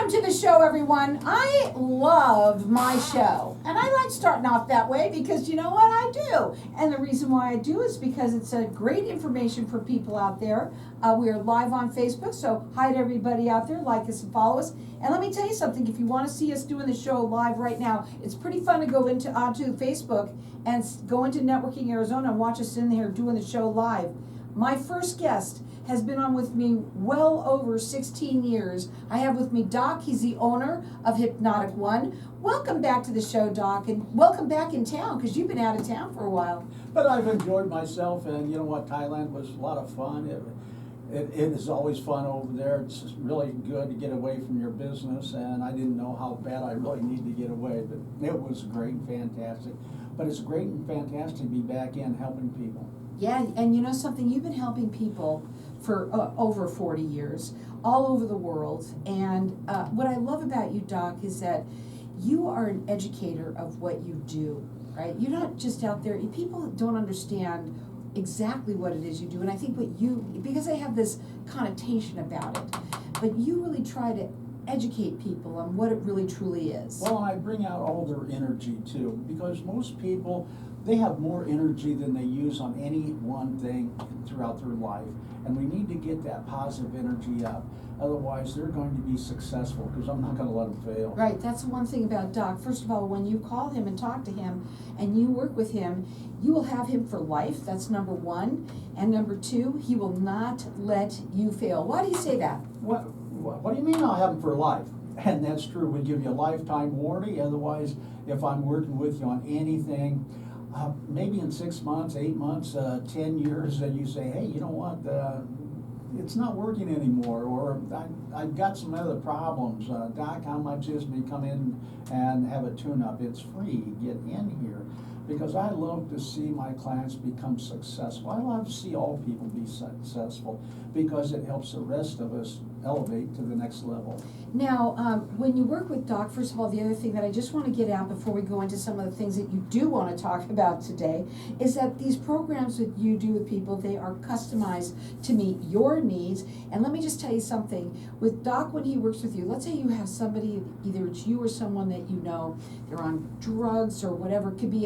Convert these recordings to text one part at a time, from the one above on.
Welcome to the show, everyone. I love my show, and I like starting off that way because you know what I do. And the reason why I do is because it's a great information for people out there. We are live on Facebook, so hi to everybody out there. Like us and follow us. And let me tell you something. If you want to see us doing the show live right now, it's pretty fun to go onto Facebook and go into Networking Arizona and watch us in there doing the show live. My first guest has been on with me well over 16 years. I have with me Doc. He's the owner of Hypnotic One. Welcome back to the show, Doc, and welcome back in town because you've been out of town for a while. But I've enjoyed myself, and you know what, Thailand was a lot of fun. It is always fun over there. It's just really good to get away from your business, and I didn't know how bad I really need to get away, but it was great and fantastic. But it's great and fantastic to be back in helping people. Yeah, and you know something, you've been helping people for over 40 years, all over the world. And what I love about you, Doc, is that you are an educator of what you do, right? You're not just out there, people don't understand exactly what it is you do. And I think because they have this connotation about it, but you really try to educate people on what it really truly is. Well, I bring out all their energy too, because most people, they have more energy than they use on any one thing throughout their life. And we need to get that positive energy up. Otherwise, they're going to be successful because I'm not going to let them fail. Right, that's the one thing about Doc. First of all, when you call him and talk to him and you work with him, you will have him for life. That's number one. And number two, he will not let you fail. Why do you say that? What do you mean I'll have them for life? And that's true. We give you a lifetime warranty. Otherwise, if I'm working with you on anything, maybe in 6 months, 8 months, 10 years, and you say, hey, you know what, it's not working anymore, or I've got some other problems. Doc, how much is me come in and have a tune-up? It's free. Get in here. Because I love to see my clients become successful. I love to see all people be successful because it helps the rest of us elevate to the next level. Now, when you work with Doc, first of all, the other thing that I just want to get out before we go into some of the things that you do want to talk about today is that these programs that you do with people, they are customized to meet your needs. And let me just tell you something. With Doc, when he works with you, let's say you have somebody, either it's you or someone that you know, they're on drugs or whatever. It could be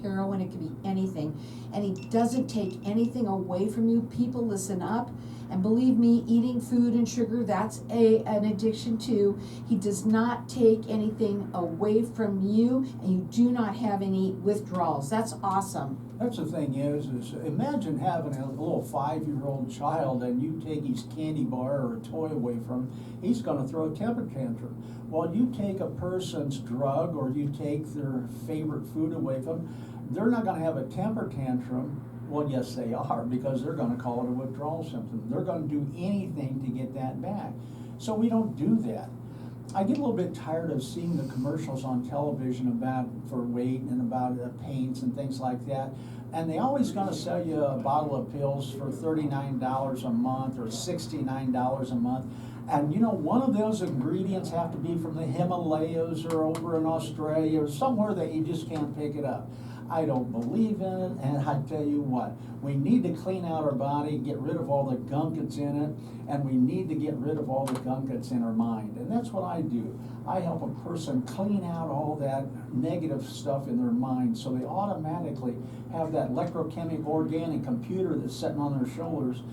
heroin, it could be anything. And he doesn't take anything away from you. People, listen up. And believe me, eating food and sugar, that's an addiction too. He does not take anything away from you, and you do not have any withdrawals. That's awesome. That's the thing is imagine having a little 5-year-old child and you take his candy bar or a toy away from him, he's going to throw a temper tantrum. Well, you take a person's drug or you take their favorite food away from them, they're not going to have a temper tantrum. Well, yes, they are, because they're going to call it a withdrawal symptom. They're going to do anything to get that back. So we don't do that. I get a little bit tired of seeing the commercials on television for weight and about pains and things like that. And they always going to sell you a bottle of pills for $39 a month or $69 a month. And you know, one of those ingredients have to be from the Himalayas or over in Australia or somewhere that you just can't pick it up. I don't believe in it, and I tell you what, we need to clean out our body, get rid of all the gunk that's in it, and we need to get rid of all the gunk that's in our mind. And that's what I do. I help a person clean out all that negative stuff in their mind so they automatically have that electrochemical organic computer that's sitting on their shoulders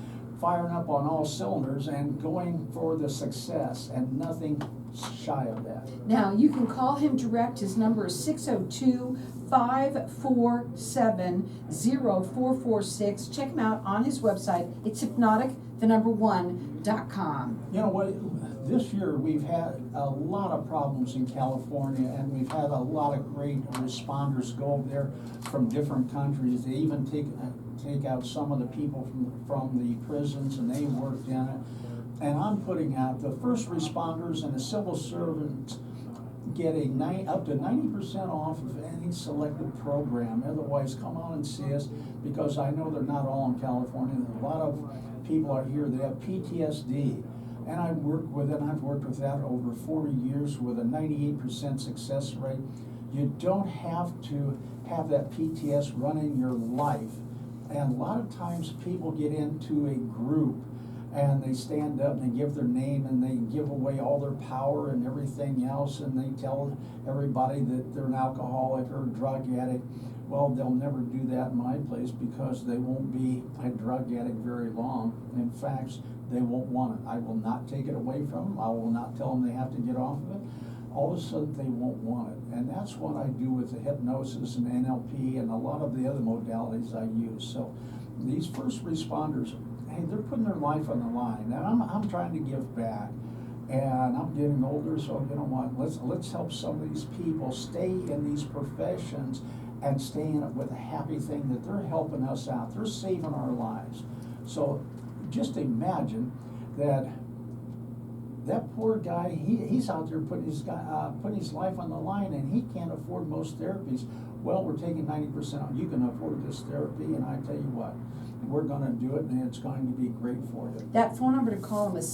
firing up on all cylinders and going for the success, and nothing shy of that. Now, you can call him direct. His number is 602-547-0446. Check him out on his website. It's hypnotic1.com. You know what? This year we've had a lot of problems in California, and we've had a lot of great responders go over there from different countries. They even take out some of the people from the prisons, and they worked in it. And I'm putting out the first responders and the civil servants get up to 90% off of any selected program. Otherwise, come on and see us, because I know they're not all in California. A lot of people are here that have PTSD. And I've worked with it. I've worked with that over 40 years with a 98% success rate. You don't have to have that PTS running your life. And a lot of times people get into a group and they stand up and they give their name and they give away all their power and everything else, and they tell everybody that they're an alcoholic or a drug addict. Well, they'll never do that in my place because they won't be a drug addict very long. In fact, they won't want it. I will not take it away from them. I will not tell them they have to get off of it. All of a sudden, they won't want it. And that's what I do with the hypnosis and NLP and a lot of the other modalities I use. So these first responders, hey, they're putting their life on the line. And I'm trying to give back. And I'm getting older, so you know what, let's help some of these people stay in these professions and stay in it with a happy thing that they're helping us out. They're saving our lives. So just imagine that poor guy, he's out there putting his life on the line, and he can't afford most therapies. Well, we're taking 90% off. You can afford this therapy, and I tell you what, we're gonna do it, and it's going to be great for you. That phone number to call him is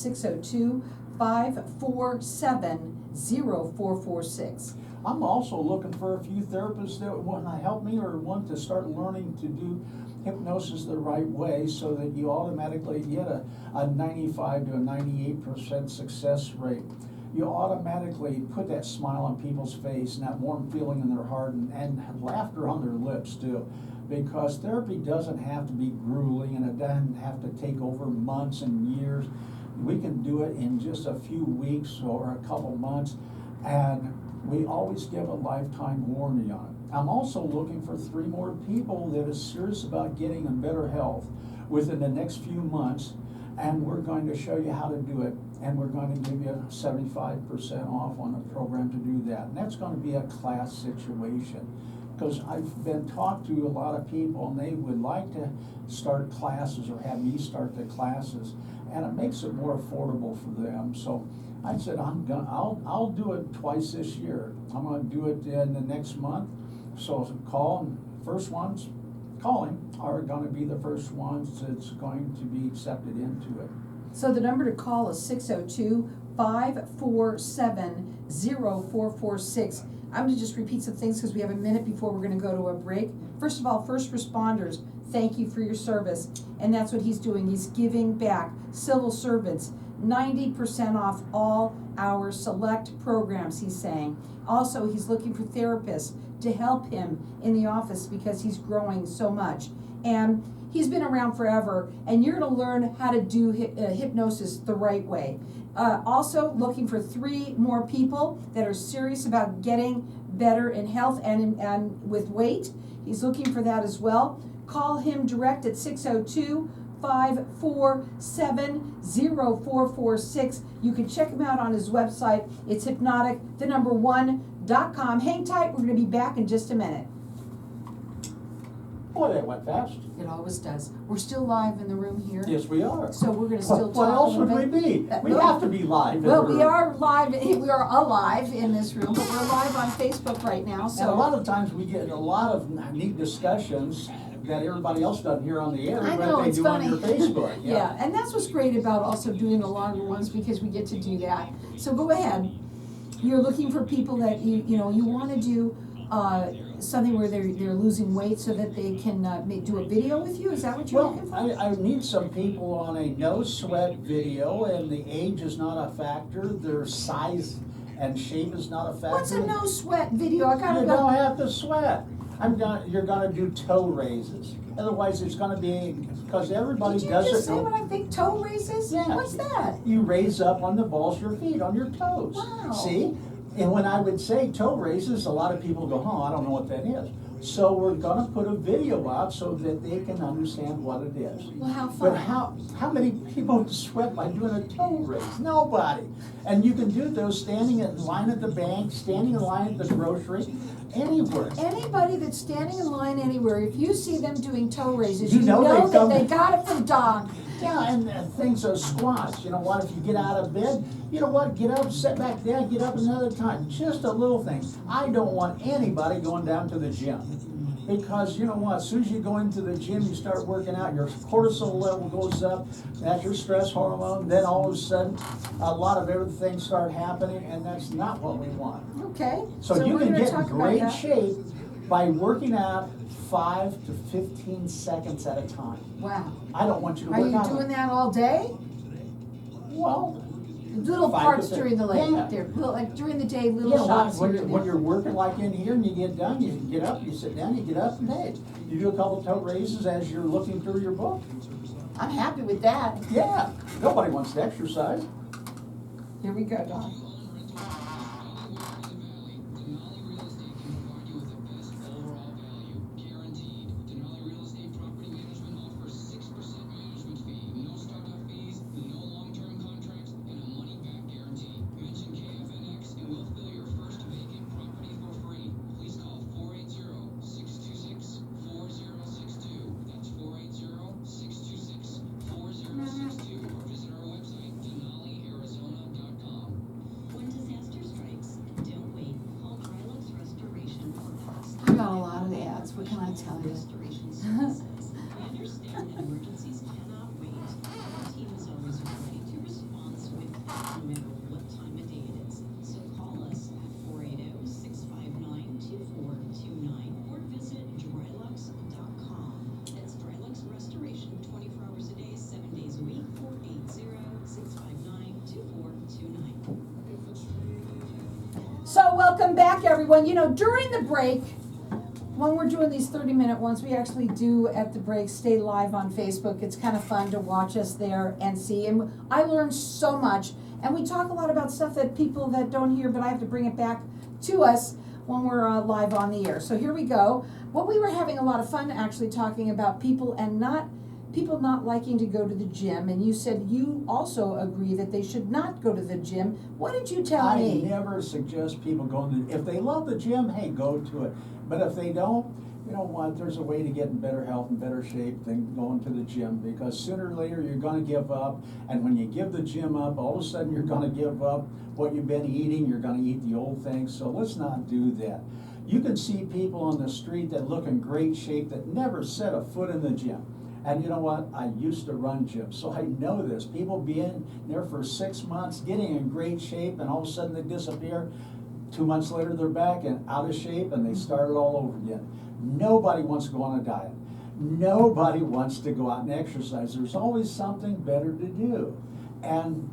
602-547-0446. I'm also looking for a few therapists that want to help me or want to start learning to do hypnosis the right way so that you automatically get a 95 to a 98% success rate. You automatically put that smile on people's face and that warm feeling in their heart and laughter on their lips too. Because therapy doesn't have to be grueling and it doesn't have to take over months and years. We can do it in just a few weeks or a couple months, and we always give a lifetime warranty on it. I'm also looking for 3 more people that are serious about getting in better health within the next few months, and we're going to show you how to do it, and we're going to give you 75% off on the program to do that. And that's going to be a class situation, because I've been talked to a lot of people and they would like to start classes or have me start the classes, and it makes it more affordable for them. So I said I'll do it twice this year. I'm going to do it in the next month. So call, and first ones calling are going to be the first ones that's going to be accepted into it. So the number to call is 602-547-0446. I'm going to just repeat some things because we have a minute before we're going to go to a break. First of all, first responders, thank you for your service. And that's what he's doing. He's giving back. Civil servants, 90% off all our select programs, he's saying. Also, he's looking for therapists to help him in the office because he's growing so much. And he's been around forever, and you're going to learn how to do hypnosis the right way. Also looking for 3 more people that are serious about getting better in health and with weight. He's looking for that as well. Call him direct at 602-547-0446. You can check him out on his website. It's Hypnotic, #1.com. Hang tight, we're going to be back in just a minute. Boy, that went fast. It always does. We're still live in the room here. Yes, we are. So we're going to still talk. What else a would little we bit. be? We have to be live. Well, we are live. We are alive in this room, but we're live on Facebook right now. So And a lot of times we get a lot of neat discussions that everybody else doesn't hear on the air, I but know, they it's do funny. on your Facebook. Yeah, and that's what's great about also doing the longer ones because we get to do that. So go ahead. You're looking for people that you want to do something where they're losing weight so that they can do a video with you. Is that what you're Well, looking for? I need some people on a no sweat video, and the age is not a factor. Their size and shape is not a factor. What's a no sweat video? I gotta You go. don't have to sweat. You're gonna do toe raises. Otherwise, it's gonna be, because everybody Did you does it. just say what I think toe raises? Yeah. What's that? You raise up on the balls of your feet, on your toes. Wow. See? And when I would say toe raises, a lot of people go, I don't know what that is. So we're gonna put a video out so that they can understand what it is. Well, how But fun. how many people sweat by doing a toe raise? Nobody. And you can do those standing in line at the bank, standing in line at the grocery, anywhere. Anybody that's standing in line anywhere, if you see them doing toe raises, You you know know they've that come- they got it from Doc. Yeah, and things are squats. You know what? If you get out of bed, you know what? Get up, sit back down, get up another time. Just a little thing. I don't want anybody going down to the gym. Because you know what? As soon as you go into the gym, you start working out, your cortisol level goes up, that's your stress hormone. Then all of a sudden, a lot of everything start happening, and that's not what we want. Okay. So you we're can gonna get in talk about great that. shape by working out 5 to 15 seconds at a time. Wow. I don't want you to Are work you out. doing that all day? Well, Little 5 parts to during the day, yeah. like during the day, little Yeah, shots when here you're, and when there. you're working like in here and you get done, you get up, you sit down, you get up and hey, you do a couple toe raises as you're looking through your book. I'm happy with that. Yeah, nobody wants to exercise. Here we go, Dawn. I got a lot of ads, what can I tell you? Emergencies cannot wait. Our team is always ready to respond swiftly, no matter what time of day it is. So call us at 480-659-2429 or visit drylux.com. That's Drylux Restoration, 24 hours a day, 7 days a week, 480-659-2429. So welcome back, everyone. You know, during the break, when we're doing these 30-minute ones, we actually do at the break stay live on Facebook. It's kind of fun to watch us there and see. And I learned so much. And we talk a lot about stuff that people that don't hear, but I have to bring it back to us when we're live on the air. So here we go. What we were having a lot of fun actually talking about people not liking to go to the gym. And you said you also agree that they should not go to the gym. What did you tell me? I never suggest people going to, if they love the gym, hey, go to it. But if they don't, you know what, there's a way to get in better health and better shape than going to the gym, because sooner or later you're gonna give up, and when you give the gym up, all of a sudden you're gonna give up what you've been eating, you're gonna eat the old things, so let's not do that. You can see people on the street that look in great shape that never set a foot in the gym. And you know what, I used to run gyms, so I know this. People being there for 6 months, getting in great shape, and all of a sudden they disappear. 2 months later, they're back and out of shape, and they start it all over again. Nobody wants to go on a diet. Nobody wants to go out and exercise. There's always something better to do. And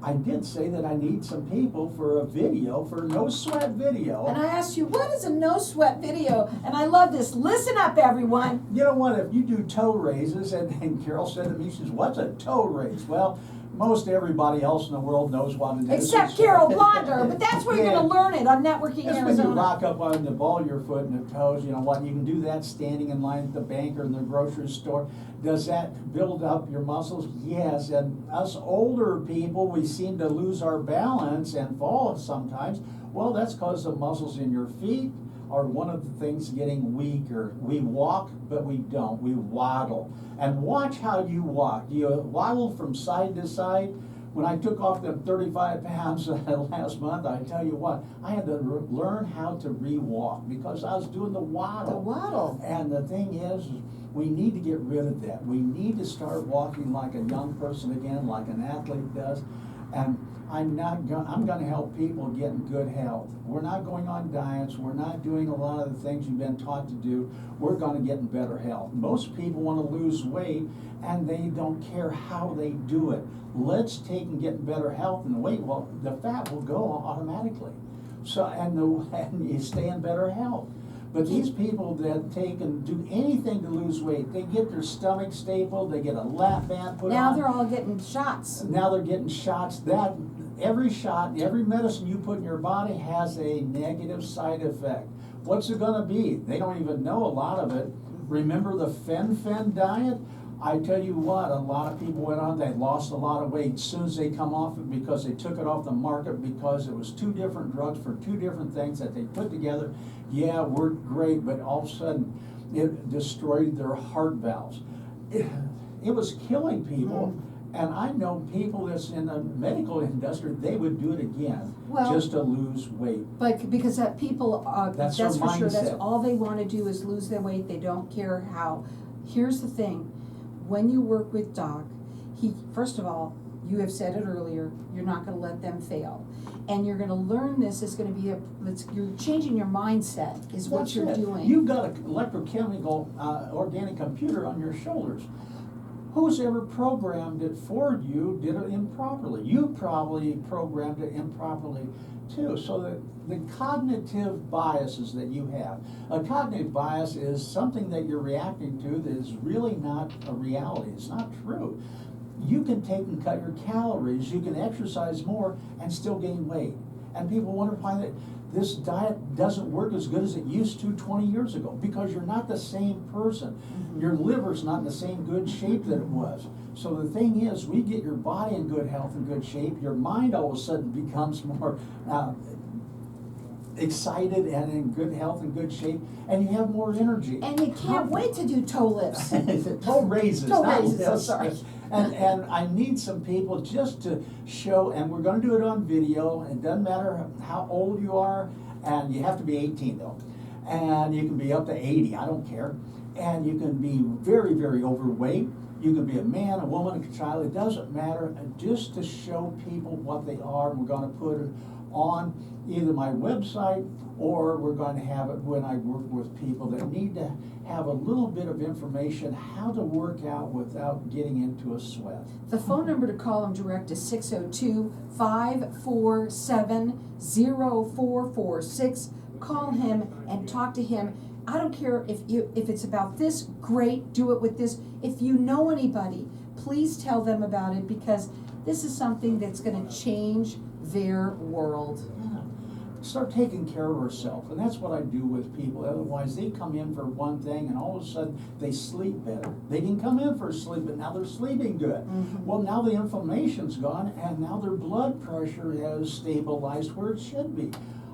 I did say that I need some people for a video, for a no sweat video. And I asked you, what is a no sweat video? And I love this. Listen up, everyone. You know what, if you do toe raises, and Carol said to me, she says, what's a toe raise? Well, most everybody else in the world knows what it is. Except Carol Blonder, but that's where you're Yeah. going to learn it on Networking That's when you Arizona. rock up on the ball of your foot and the toes, you know what, you can do that standing in line at the bank or in the grocery store. Does that build up your muscles? Yes, and us older people, we seem to lose our balance and fall sometimes. Well, that's because the muscles in your feet are one of the things getting weaker. We walk, but we don't. We waddle. And watch how you walk. Do you waddle from side to side? When I took off them 35 pounds last month, I tell you what, I had to learn how to re-walk because I was doing the waddle. The waddle. And the thing is, we need to get rid of that. We need to start walking like a young person again, like an athlete does. And I'm going to help people get in good health. We're not going on diets. We're not doing a lot of the things you've been taught to do. We're going to get in better health. Most people want to lose weight, and they don't care how they do it. Let's take and get in better health, and the weight, well, the fat will go automatically. So, and you stay in better health. But these people that take and do anything to lose weight, they get their stomach stapled, they get a lap band put on. Now they're all getting shots. Now they're getting shots. That every shot, every medicine you put in your body has a negative side effect. What's it gonna be? They don't even know a lot of it. Remember the fen-phen diet? I tell you what, a lot of people went on, they lost a lot of weight as soon as they come off it because they took it off the market because it was 2 different drugs for 2 different things that they put together. Yeah, worked great, but all of a sudden it destroyed their heart valves. It was killing people. And I know people that's in the medical industry, they would do it again, Well, just to lose weight. But because that people, That's that's their for sure, that's mindset. all they want to do is lose their weight. They don't care how. Here's the thing, when you work with Doc, first of all, you have said it earlier, you're not going to let them fail. And you're going to learn this is going to be you're changing your mindset is what That's you're it. doing. You've got an electrochemical organic computer on your shoulders. Who's ever programmed it for you did it improperly. You probably programmed it improperly too. So the cognitive biases that you have, a cognitive bias is something that you're reacting to that is really not a reality. It's not true. You can take and cut your calories, you can exercise more and still gain weight. And people wonder why this diet doesn't work as good as it used to 20 years ago, because you're not the same person. Your liver's not in the same good shape that it was. So the thing is, we get your body in good health and good shape, your mind all of a sudden becomes more excited and in good health and good shape, and you have more energy. And you can't wait to do toe lifts. Toe raises. Toe not raises, lifts. sorry. And I need some people just to show, and we're gonna do it on video. It doesn't matter how old you are, and you have to be 18 though. And you can be up to 80, I don't care. And you can be very, very overweight. You can be a man, a woman, a child, it doesn't matter. And just to show people what they are, we're gonna put it on either my website, or we're going to have it when I work with people that need to have a little bit of information how to work out without getting into a sweat. The phone number to call him direct is 602-547-0446. Call him and talk to him. I don't care if it's about this, great, do it with this. If you know anybody, please tell them about it, because this is something that's going to change their world. Yeah. Start taking care of ourselves, and that's what I do with people. Otherwise, they come in for one thing, and all of a sudden they sleep better. They didn't come in for sleep, but now they're sleeping good. Mm-hmm. Well, now the inflammation's gone, and now their blood pressure has stabilized where it should be.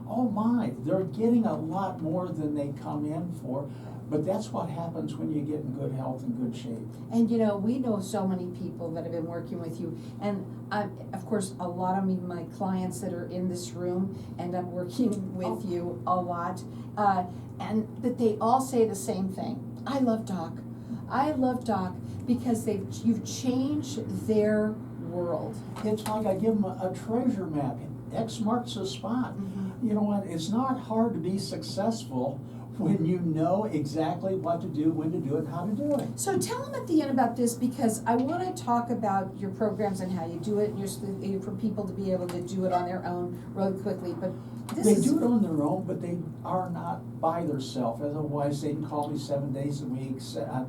Oh my, they're getting a lot more than they come in for. But that's what happens when you get in good health and good shape. And you know, we know so many people that have been working with you, and of course, a lot of my clients that are in this room end up working with you a lot, and that they all say the same thing. I love Doc. I love Doc because you've changed their world. It's like I give them a treasure map. X marks the spot. Mm-hmm. You know what? It's not hard to be successful when you know exactly what to do, when to do it, how to do it. So tell them at the end about this, because I want to talk about your programs and how you do it, and for people to be able to do it on their own really quickly. But They do it on their own, but they are not by themselves. Otherwise, they can call me 7 days a week,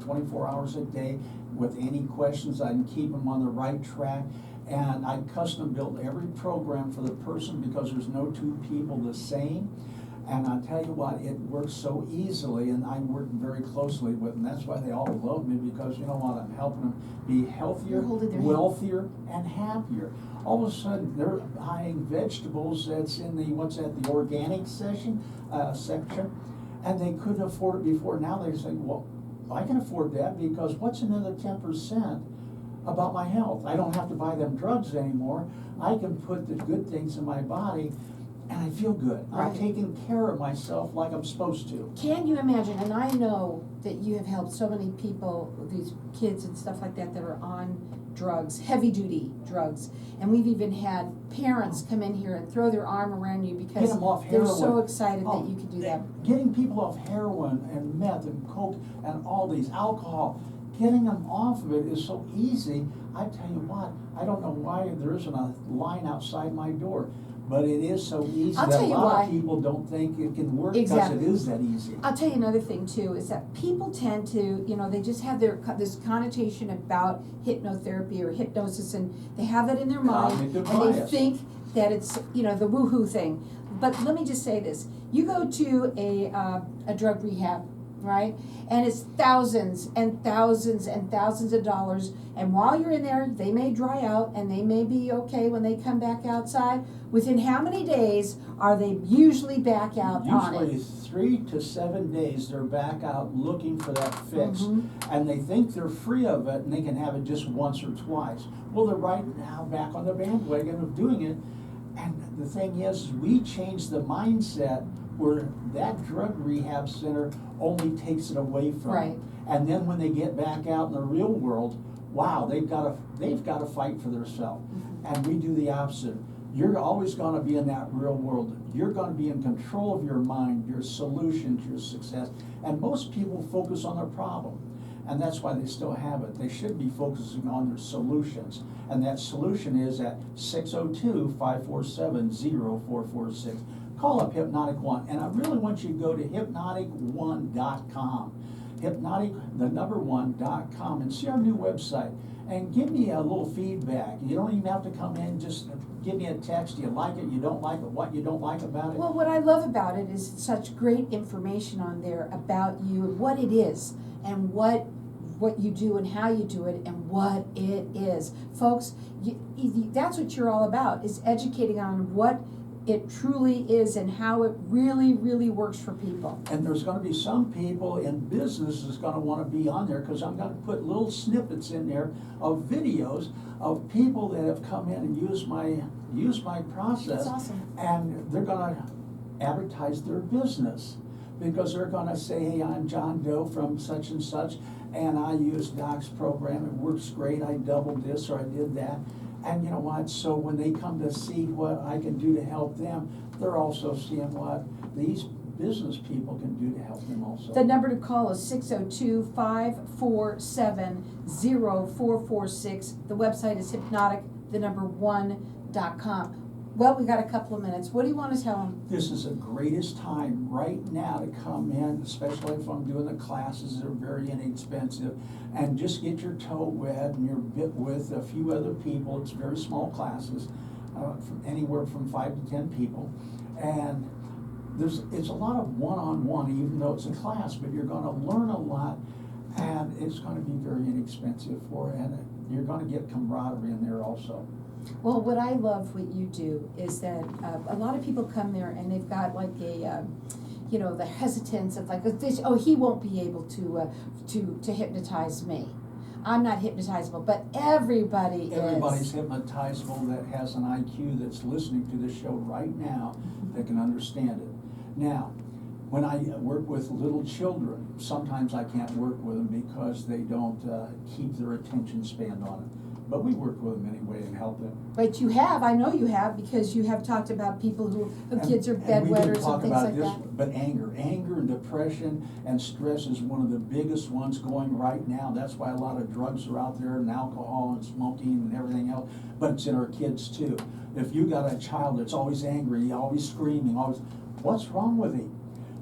24 hours a day with any questions. I can keep them on the right track. And I custom build every program for the person, because there's no two people the same. And I tell you what, it works so easily, and I work very closely with them. That's why they all love me, because you know what, I'm helping them be healthier, You're holding their hand. wealthier, and happier. All of a sudden, they're buying vegetables that's in the organic section, and they couldn't afford it before. Now they say, well, I can afford that, because what's another 10% about my health? I don't have to buy them drugs anymore. I can put the good things in my body, and I feel good. Right. I'm taking care of myself like I'm supposed to. Can you imagine, and I know that you have helped so many people, these kids and stuff like that are on drugs, heavy duty drugs, and we've even had parents come in here and throw their arm around you Get because them off they're heroin. so excited Oh, that you can do that. Getting people off heroin and meth and coke and all these alcohol, getting them off of it is so easy. I tell you what, I don't know why there isn't a line outside my door. But it is so easy I'll that tell a you lot why. of people don't think it can work, because Exactly. it is that easy. I'll tell you another thing too, is that people tend to, they just have this connotation about hypnotherapy or hypnosis, and they have that in their mind, Cognitive and they bias. think that it's, the woohoo thing. But let me just say this, you go to a drug rehab, right? And it's thousands and thousands and thousands of dollars, and while you're in there, they may dry out and they may be okay when they come back outside. Within how many days are they usually back out on Usually it? 3 to 7 days, they're back out looking for that fix. Mhm. And they think they're free of it, and they can have it just once or twice. Well, they're right now back on the bandwagon of doing it. And the thing is, we change the mindset where that drug rehab center only takes it away from Right. them. And then when they get back out in the real world, wow, they've got to fight for themselves. Mm-hmm. And we do the opposite. You're always going to be in that real world. You're going to be in control of your mind, your solutions, your success. And most people focus on their problem. and that's why they still have it. They should be focusing on their solutions, and that solution is at 602-547-0446. Call up Hypnotic One, and I really want you to go to hypnotic1.com. Hypnotic1.com, and see our new website, and give me a little feedback. You don't even have to come in, just give me a text. Do you like it? You don't like it? What you don't like about it? Well, what I love about it is such great information on there about you, what it is, and what you do and how you do it and what it is. Folks, that's what you're all about, is educating on what it truly is and how it really, really works for people. And there's gonna be some people in business that's gonna wanna be on there, because I'm gonna put little snippets in there of videos of people that have come in and used my process. That's awesome. And they're gonna advertise their business, because they're gonna say, hey, I'm John Doe from such and such, and I use Doc's program, it works great, I doubled this or I did that. And you know what, so when they come to see what I can do to help them, they're also seeing what these business people can do to help them also. The number to call is 602-547-0446. The website is hypnotic1.com. Well, we got a couple of minutes. What do you want to tell them? This is the greatest time right now to come in, especially if I'm doing the classes that are very inexpensive, and just get your toe wet and you're with a few other people. It's very small classes, from anywhere from 5 to 10 people, and it's a lot of one-on-one, even though it's a class, but you're going to learn a lot, and it's going to be very inexpensive and you're going to get camaraderie in there also. Well, what I love what you do is that a lot of people come there and they've got like a, the hesitance of like, he won't be able to hypnotize me. I'm not hypnotizable, but everybody is. Everybody's hypnotizable that has an IQ that's listening to this show right now that can understand it. Now, when I work with little children, sometimes I can't work with them because they don't keep their attention span on it. But we work with them anyway and help them. But you have, I know you have, because you have talked about people who kids are bedwetters and things like that. But anger and depression and stress is one of the biggest ones going right now. That's why a lot of drugs are out there, and alcohol and smoking and everything else, but it's in our kids too. If you got a child that's always angry, always screaming, what's wrong with him?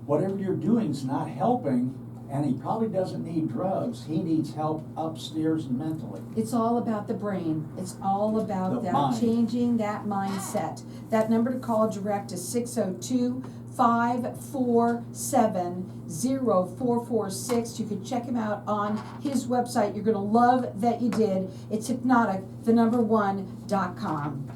Whatever you're doing is not helping. And he probably doesn't need drugs. He needs help upstairs mentally. It's all about the brain. It's all about The mind. changing that mindset. That number to call direct is 602-547-0446. You can check him out on his website. You're going to love that you did. It's Hypnotic1.com.